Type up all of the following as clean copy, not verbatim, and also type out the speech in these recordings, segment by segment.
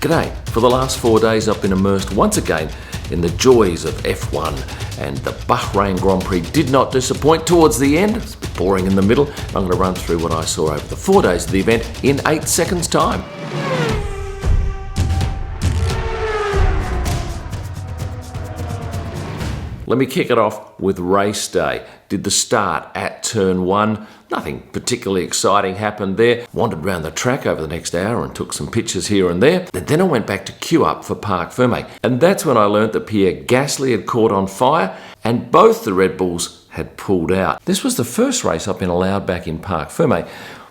G'day. For the last 4 days I've been immersed once again in the joys of F1, and the Bahrain Grand Prix did not disappoint towards the end. It's a bit boring in the middle. I'm going to run through what I saw over the 4 days of the event in 8 seconds time. Let me kick it off with race day. Did the start at turn 1. Nothing particularly exciting happened there. Wandered around the track over the next hour and took some pictures here and there. Then I went back to queue up for Parc Fermé. And that's when I learnt that Pierre Gasly had caught on fire and both the Red Bulls had pulled out. This was the first race I've been allowed back in Parc Fermé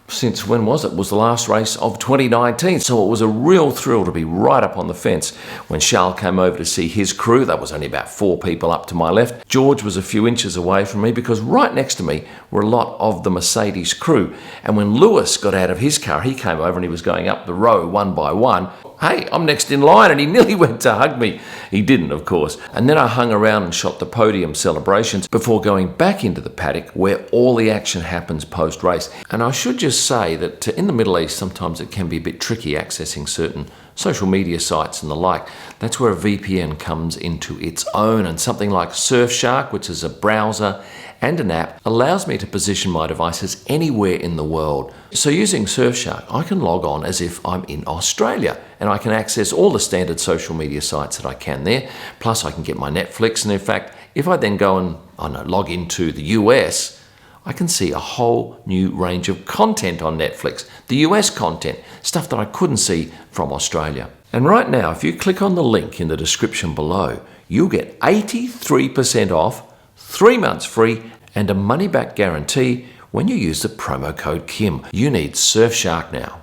since, when was it? It was the last race of 2019. So it was a real thrill to be right up on the fence when Charles came over to see his crew. That was only about 4 people up to my left. George was a few inches away from me because right next to me were a lot of the Mercedes crew. And when Lewis got out of his car, he came over and he was going up the row one by one. Hey, I'm next in line, and he nearly went to hug me. He didn't, of course. And then I hung around and shot the podium celebrations before going back into the paddock where all the action happens post-race. And I should just say that in the Middle East, sometimes it can be a bit tricky accessing certain social media sites and the like. That's where a VPN comes into its own, and something like Surfshark, which is a browser and an app, allows me to position my devices anywhere in the world. So using Surfshark, I can log on as if I'm in Australia, and I can access all the standard social media sites that I can there. Plus I can get my Netflix, and in fact, if I then go and log into the US, I can see a whole new range of content on Netflix. The US content, stuff that I couldn't see from Australia. And right now, if you click on the link in the description below, you'll get 83% off, 3 months free, and a money-back guarantee when you use the promo code KIM. You need Surfshark now.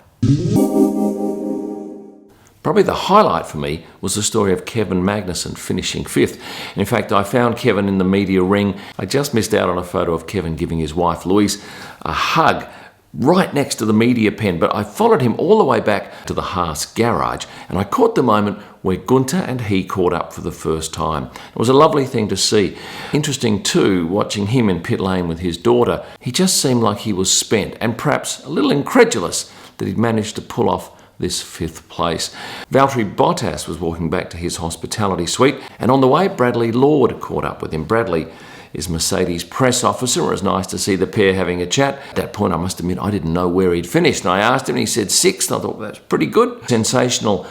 Probably the highlight for me was the story of Kevin Magnussen finishing 5th. In fact, I found Kevin in the media ring. I just missed out on a photo of Kevin giving his wife Louise a hug right next to the media pen, but I followed him all the way back to the Haas garage, and I caught the moment where Gunther and he caught up for the first time. It was a lovely thing to see. Interesting too, watching him in pit lane with his daughter. He just seemed like he was spent and perhaps a little incredulous that he'd managed to pull off this 5th place. Valtteri Bottas was walking back to his hospitality suite, and on the way Bradley Lord caught up with him. Bradley is Mercedes press officer. It was nice to see the pair having a chat. At that point, I must admit, I didn't know where he'd finished, and I asked him, and he said 6th. I thought, that's pretty good. Sensational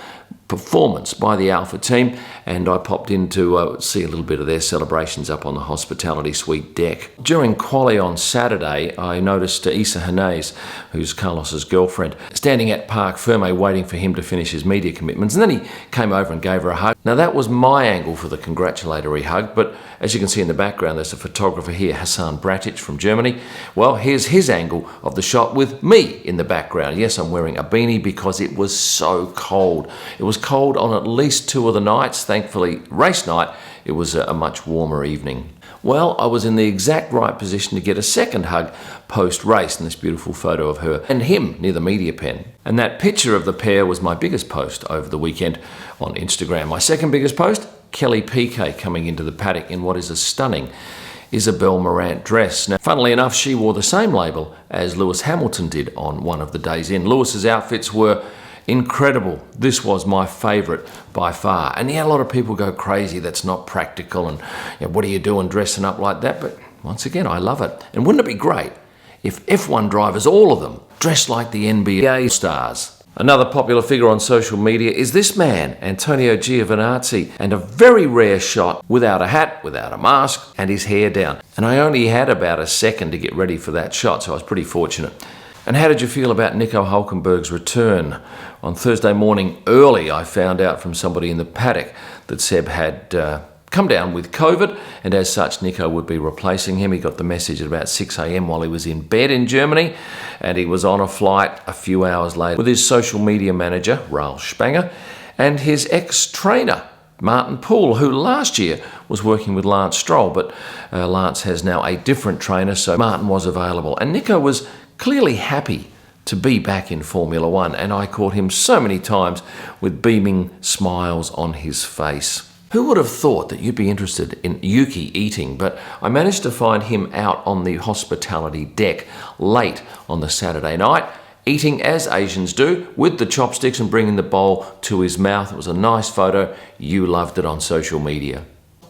performance by the Alpha team, and I popped in to see a little bit of their celebrations up on the hospitality suite deck. During quali on Saturday, I noticed Isa Hanez, who's Carlos's girlfriend, standing at Parc Fermé waiting for him to finish his media commitments, and then he came over and gave her a hug. Now that was my angle for the congratulatory hug, but as you can see in the background, there's a photographer here, Hassan Bratic from Germany. Well, here's his angle of the shot with me in the background. Yes, I'm wearing a beanie because it was so cold. It was cold on at least 2 of the nights. Thankfully, race night, it was a much warmer evening. Well, I was in the exact right position to get a second hug post-race in this beautiful photo of her and him near the media pen. And that picture of the pair was my biggest post over the weekend on Instagram. My second biggest post, Kelly Piquet coming into the paddock in what is a stunning Isabel Marant dress. Now, funnily enough, she wore the same label as Lewis Hamilton did on one of the days in. Lewis's outfits were incredible. This was my favourite by far. And yeah, a lot of people go crazy, that's not practical, and what are you doing dressing up like that? But once again, I love it. And wouldn't it be great if F1 drivers, all of them, dressed like the NBA stars? Another popular figure on social media is this man, Antonio Giovannazi, and a very rare shot without a hat, without a mask, and his hair down. And I only had about a second to get ready for that shot, so I was pretty fortunate. And how did you feel about Nico Hulkenberg's return? On Thursday morning early, I found out from somebody in the paddock that Seb had come down with COVID, and as such, Nico would be replacing him. He got the message at about 6 a.m. while he was in bed in Germany, and he was on a flight a few hours later with his social media manager, Raul Spanger, and his ex-trainer, Martin Poole, who last year was working with Lance Stroll, but Lance has now a different trainer, so Martin was available. And Nico was clearly happy to be back in Formula One, and I caught him so many times with beaming smiles on his face. Who would have thought that you'd be interested in Yuki eating? But I managed to find him out on the hospitality deck late on the Saturday night, eating as Asians do, with the chopsticks and bringing the bowl to his mouth. It was a nice photo. You loved it on social media.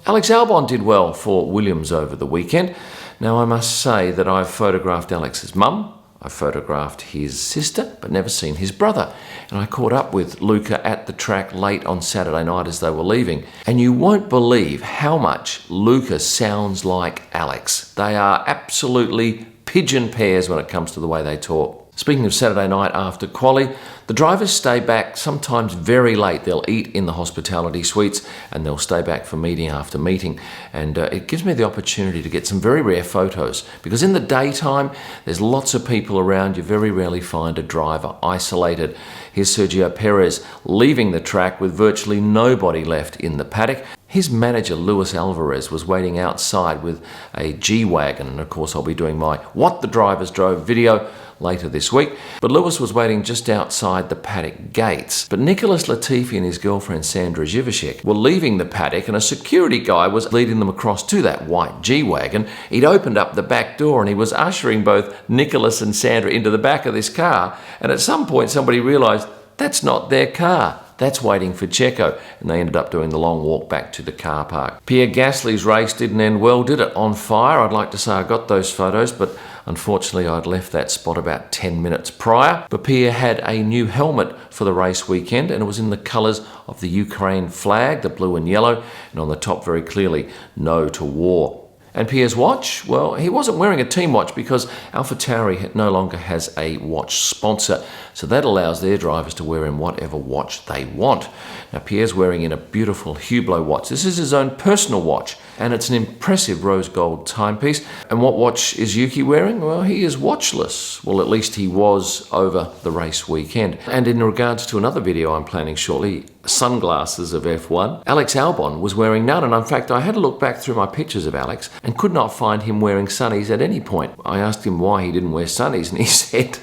Alex Albon did well for Williams over the weekend. Now, I must say that I've photographed Alex's mum, I've photographed his sister, but never seen his brother. And I caught up with Luca at the track late on Saturday night as they were leaving. And you won't believe how much Luca sounds like Alex. They are absolutely pigeon pairs when it comes to the way they talk. Speaking of Saturday night after quali, the drivers stay back sometimes very late. They'll eat in the hospitality suites and they'll stay back for meeting after meeting. And it gives me the opportunity to get some very rare photos, because in the daytime, there's lots of people around. You very rarely find a driver isolated. Here's Sergio Perez leaving the track with virtually nobody left in the paddock. His manager, Luis Alvarez, was waiting outside with a G-Wagon. And of course, I'll be doing my What the Drivers Drove video later this week. But Lewis was waiting just outside the paddock gates. But Nicholas Latifi and his girlfriend Sandra Zivacek were leaving the paddock, and a security guy was leading them across to that white G-Wagon. He'd opened up the back door and he was ushering both Nicholas and Sandra into the back of this car. And at some point somebody realised that's not their car. That's waiting for Checo, and they ended up doing the long walk back to the car park. Pierre Gasly's race didn't end well, did it? On fire. I'd like to say I got those photos, but unfortunately I'd left that spot about 10 minutes prior. But Pierre had a new helmet for the race weekend, and it was in the colours of the Ukraine flag, the blue and yellow, and on the top very clearly, no to war. And Pierre's watch? Well, he wasn't wearing a team watch because AlphaTauri no longer has a watch sponsor. So that allows their drivers to wear in whatever watch they want. Now, Pierre's wearing in a beautiful Hublot watch. This is his own personal watch, and it's an impressive rose gold timepiece. And what watch is Yuki wearing? Well, he is watchless. Well, at least he was over the race weekend. And in regards to another video I'm planning shortly, sunglasses of F1, Alex Albon was wearing none. And in fact, I had to look back through my pictures of Alex and could not find him wearing sunnies at any point. I asked him why he didn't wear sunnies, and he said,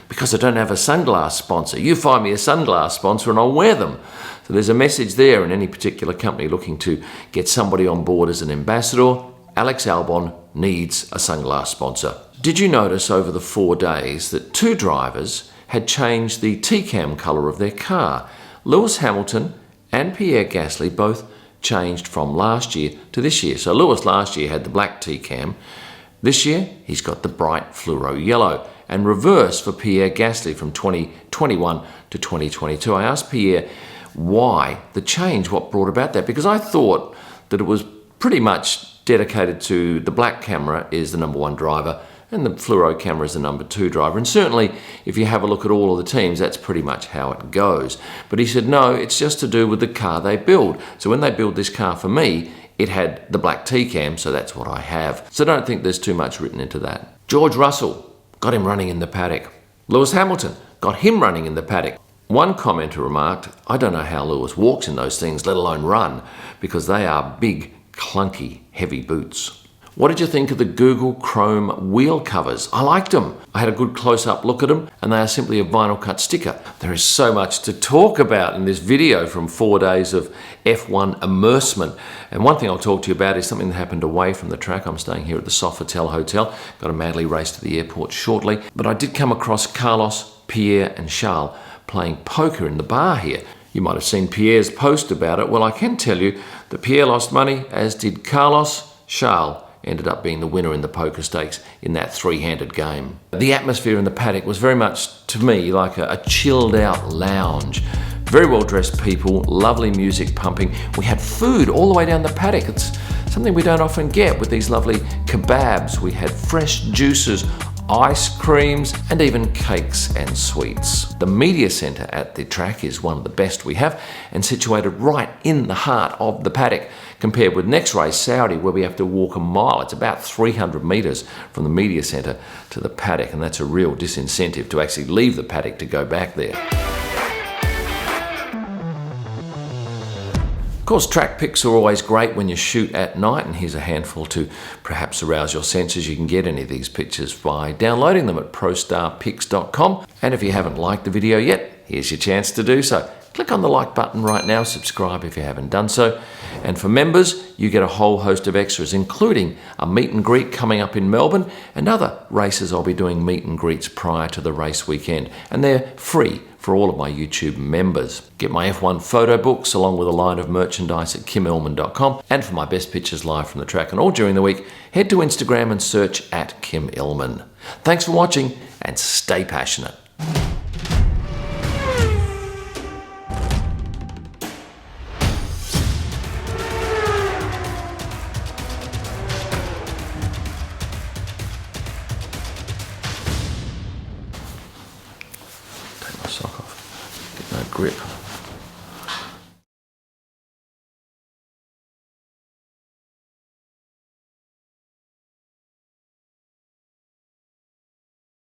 because I don't have a sunglass sponsor. You find me a sunglass sponsor and I'll wear them. So there's a message there in any particular company looking to get somebody on board as an ambassador. Alex Albon needs a sunglass sponsor. Did you notice over the 4 days that 2 drivers had changed the T-cam colour of their car? Lewis Hamilton and Pierre Gasly both changed from last year to this year. So Lewis last year had the black T-cam. This year, he's got the bright fluoro yellow. And reverse for Pierre Gasly from 2021 to 2022. I asked Pierre why the change, what brought about that, because I thought that it was pretty much dedicated to the black camera is the number 1 driver and the fluoro camera is the number 2 driver. And certainly if you have a look at all of the teams, that's pretty much how it goes. But he said, no, it's just to do with the car they build. So when they build this car for me, it had the black T-cam, so that's what I have. So don't think there's too much written into that. George Russell, got him running in the paddock. Lewis Hamilton, got him running in the paddock. One commenter remarked, I don't know how Lewis walks in those things, let alone run, because they are big, clunky, heavy boots. What did you think of the Google Chrome wheel covers? I liked them. I had a good close-up look at them, and they are simply a vinyl cut sticker. There is so much to talk about in this video from 4 days of F1 immersement. And one thing I'll talk to you about is something that happened away from the track. I'm staying here at the Sofitel Hotel. Got to madly race to the airport shortly. But I did come across Carlos, Pierre and Charles playing poker in the bar here. You might have seen Pierre's post about it. Well, I can tell you that Pierre lost money, as did Carlos. Charles ended up being the winner in the poker stakes in that 3-handed game. The atmosphere in the paddock was very much, to me, like a chilled out lounge. Very well dressed people, lovely music pumping. We had food all the way down the paddock. It's something we don't often get with these lovely kebabs. We had fresh juices, ice creams, and even cakes and sweets. The media centre at the track is one of the best we have and situated right in the heart of the paddock, compared with next race, Saudi, where we have to walk a mile. It's about 300 metres from the media centre to the paddock, and that's a real disincentive to actually leave the paddock to go back there. Of course, track pics are always great when you shoot at night, and here's a handful to perhaps arouse your senses. You can get any of these pictures by downloading them at prostarpics.com. And if you haven't liked the video yet, here's your chance to do so. click on the like button right now, subscribe if you haven't done so. And for members, you get a whole host of extras, including a meet and greet coming up in Melbourne, and other races I'll be doing meet and greets prior to the race weekend. And they're free for all of my YouTube members. Get my F1 photo books along with a line of merchandise at kimillman.com. And for my best pictures live from the track and all during the week, head to Instagram and search at Kim Illman. Thanks for watching and stay passionate. Take my sock off. Get no grip.